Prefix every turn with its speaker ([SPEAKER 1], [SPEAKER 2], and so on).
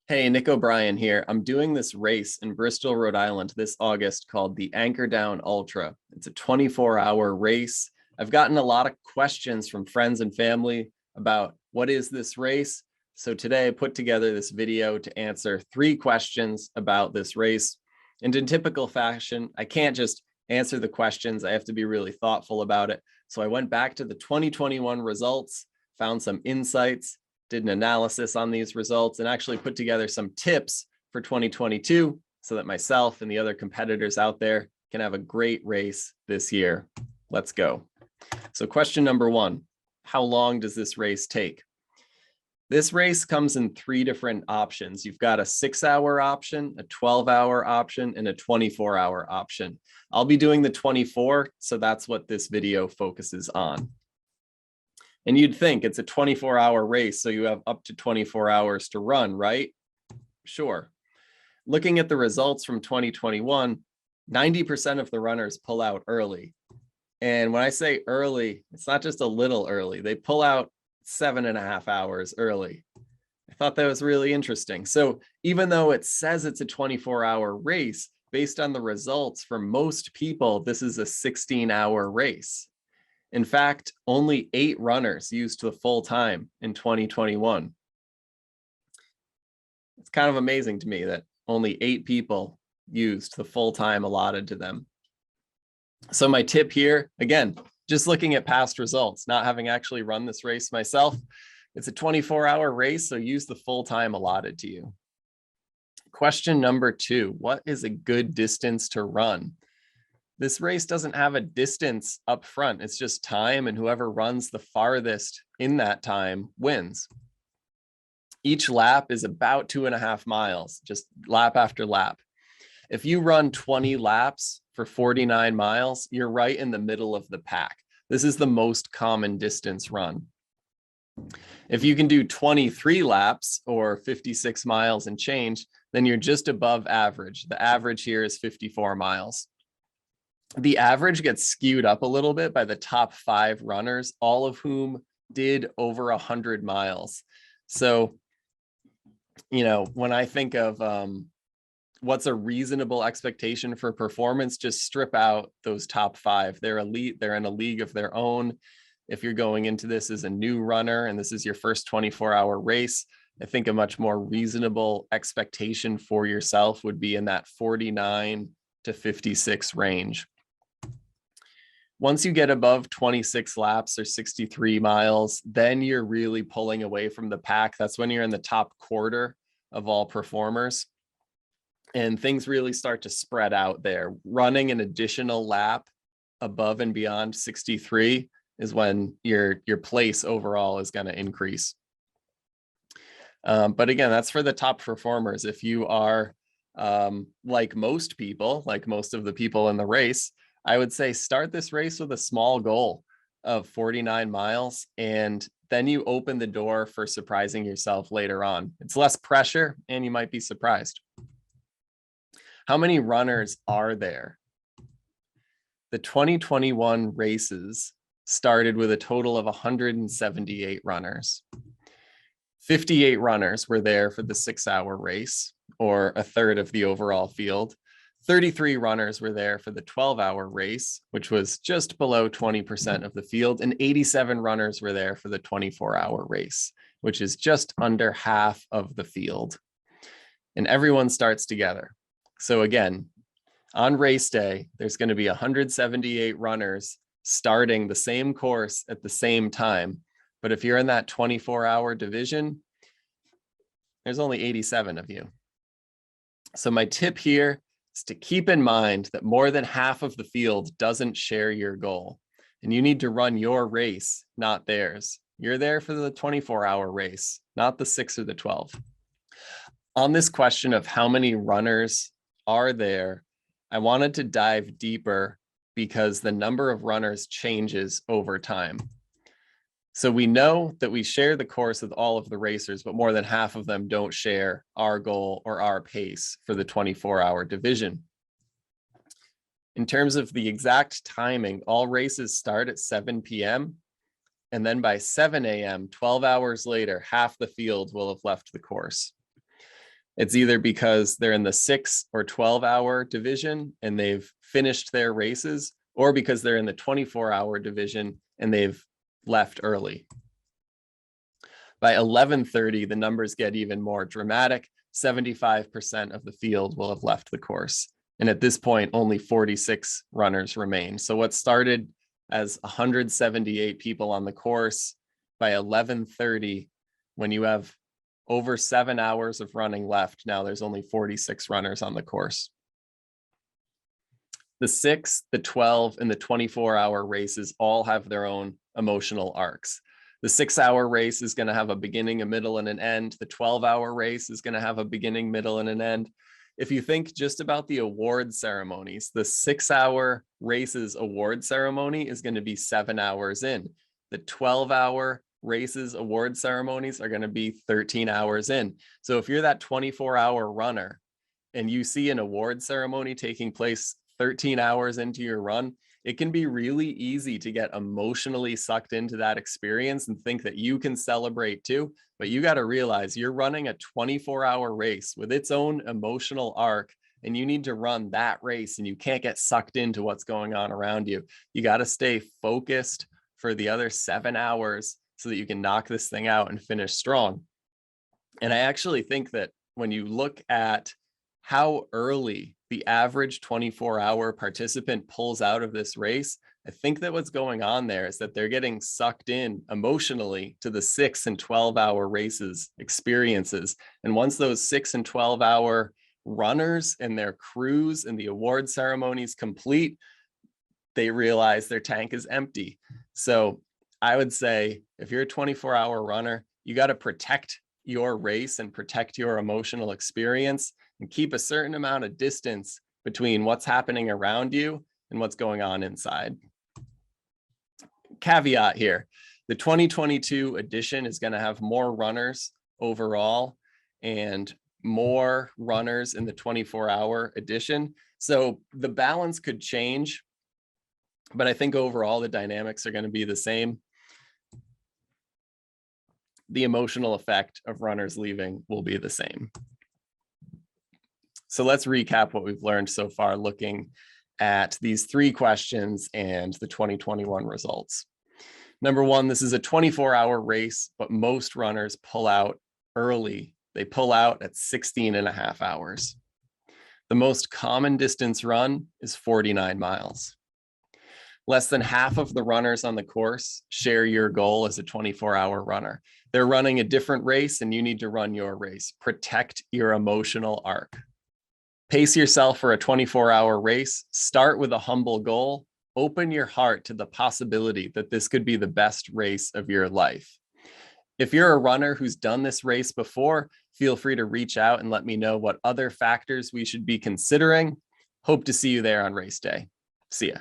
[SPEAKER 1] Hey, Nick O'Brien here. I'm doing this race in Bristol, Rhode Island this August called the Anchor Down Ultra. It's a 24-hour race. I've gotten a lot of questions from friends and family about what is this race. So today I put together this video to answer 3 questions about this race. And in typical fashion, I can't just answer the questions. I have to be really thoughtful about it. So I went back to the 2021 results, found some insights, did an analysis on these results, and actually put together some tips for 2022 so that myself and the other competitors out there can have a great race this year. Let's go. So question number 1, how long does this race take? This race comes in 3 different options. You've got a 6-hour option, a 12-hour option, and a 24-hour option. I'll be doing the 24, so that's what this video focuses on. And you'd think it's a 24-hour race, so you have up to 24 hours to run, right? Sure. Looking at the results from 2021, 90% of the runners pull out early. And when I say early, it's not just a little early. They pull out 7.5 hours early. I thought that was really interesting. So even though it says it's a 24-hour race, based on the results for most people, this is a 16-hour race. In fact, only 8 runners used the full time in 2021. It's kind of amazing to me that only 8 people used the full time allotted to them. So my tip here, again, just looking at past results, not having actually run this race myself, it's a 24-hour race, so use the full time allotted to you. Question number 2, what is a good distance to run? This race doesn't have a distance up front. It's just time, and whoever runs the farthest in that time wins. Each lap is about 2.5 miles, just lap after lap. If you run 20 laps for 49 miles, you're right in the middle of the pack. This is the most common distance run. If you can do 23 laps or 56 miles and change, then you're just above average. The average here is 54 miles. The average gets skewed up a little bit by the top 5 runners, all of whom did over 100 miles. So, when I think of what's a reasonable expectation for performance, just strip out those top 5. They're elite. They're in a league of their own. If you're going into this as a new runner and this is your first 24-hour race, I think a much more reasonable expectation for yourself would be in that 49 to 56 range. Once you get above 26 laps or 63 miles, then you're really pulling away from the pack. That's when you're in the top quarter of all performers. And things really start to spread out there. Running an additional lap above and beyond 63 is when your place overall is going to increase. But again, that's for the top performers. If you are like most people, like most of the people in the race, I would say start this race with a small goal of 49 miles, and then you open the door for surprising yourself later on. It's less pressure, and you might be surprised. How many runners are there? The 2021 races started with a total of 178 runners. 58 runners were there for the 6-hour race, or a third of the overall field. 33 runners were there for the 12-hour race, which was just below 20% of the field, and 87 runners were there for the 24-hour race, which is just under half of the field. And everyone starts together. So again, on race day, there's going to be 178 runners starting the same course at the same time. But if you're in that 24-hour division, there's only 87 of you. So my tip here is to keep in mind that more than half of the field doesn't share your goal, and you need to run your race, not theirs. You're there for the 24-hour race, not the 6 or the 12. On this question of how many runners are there, I wanted to dive deeper because the number of runners changes over time. So we know that we share the course with all of the racers, but more than half of them don't share our goal or our pace for the 24-hour division. In terms of the exact timing, all races start at 7 p.m. And then by 7 a.m., 12 hours later, half the field will have left the course. It's either because they're in the 6 or 12-hour division and they've finished their races, or because they're in the 24-hour division and they've left early. By 11:30, the numbers get even more dramatic. 75% of the field will have left the course. And at this point, only 46 runners remain. So what started as 178 people on the course, by 11:30, when you have over 7 hours of running left, now there's only 46 runners on the course. The 6, the 12, and the 24-hour races all have their own emotional arcs. The 6-hour race is going to have a beginning, a middle, and an end. The 12-hour race is going to have a beginning, middle, and an end. If you think just about the award ceremonies, the 6-hour races award ceremony is going to be 7 hours in. The 12-hour races award ceremonies are going to be 13 hours in. So if you're that 24-hour runner and you see an award ceremony taking place 13 hours into your run, it can be really easy to get emotionally sucked into that experience and think that you can celebrate too. But you got to realize you're running a 24-hour race with its own emotional arc, and you need to run that race, and you can't get sucked into what's going on around you. You got to stay focused for the other 7 hours so that you can knock this thing out and finish strong. And I actually think that when you look at how early the average 24-hour participant pulls out of this race, I think that what's going on there is that they're getting sucked in emotionally to the 6 and 12-hour races experiences. And once those 6 and 12-hour runners and their crews and the award ceremonies complete, they realize their tank is empty. So I would say if you're a 24-hour runner, you got to protect your race and protect your emotional experience and keep a certain amount of distance between what's happening around you and what's going on inside. Caveat here, the 2022 edition is going to have more runners overall and more runners in the 24-hour edition. So the balance could change, but I think overall the dynamics are going to be the same. The emotional effect of runners leaving will be the same. So let's recap what we've learned so far, looking at these 3 questions and the 2021 results. Number 1, this is a 24-hour race, but most runners pull out early. They pull out at 16.5 hours. The most common distance run is 49 miles. Less than half of the runners on the course share your goal as a 24-hour runner. They're running a different race and you need to run your race. Protect your emotional arc. Pace yourself for a 24-hour race. Start with a humble goal. Open your heart to the possibility that this could be the best race of your life. If you're a runner who's done this race before, feel free to reach out and let me know what other factors we should be considering. Hope to see you there on race day. See ya.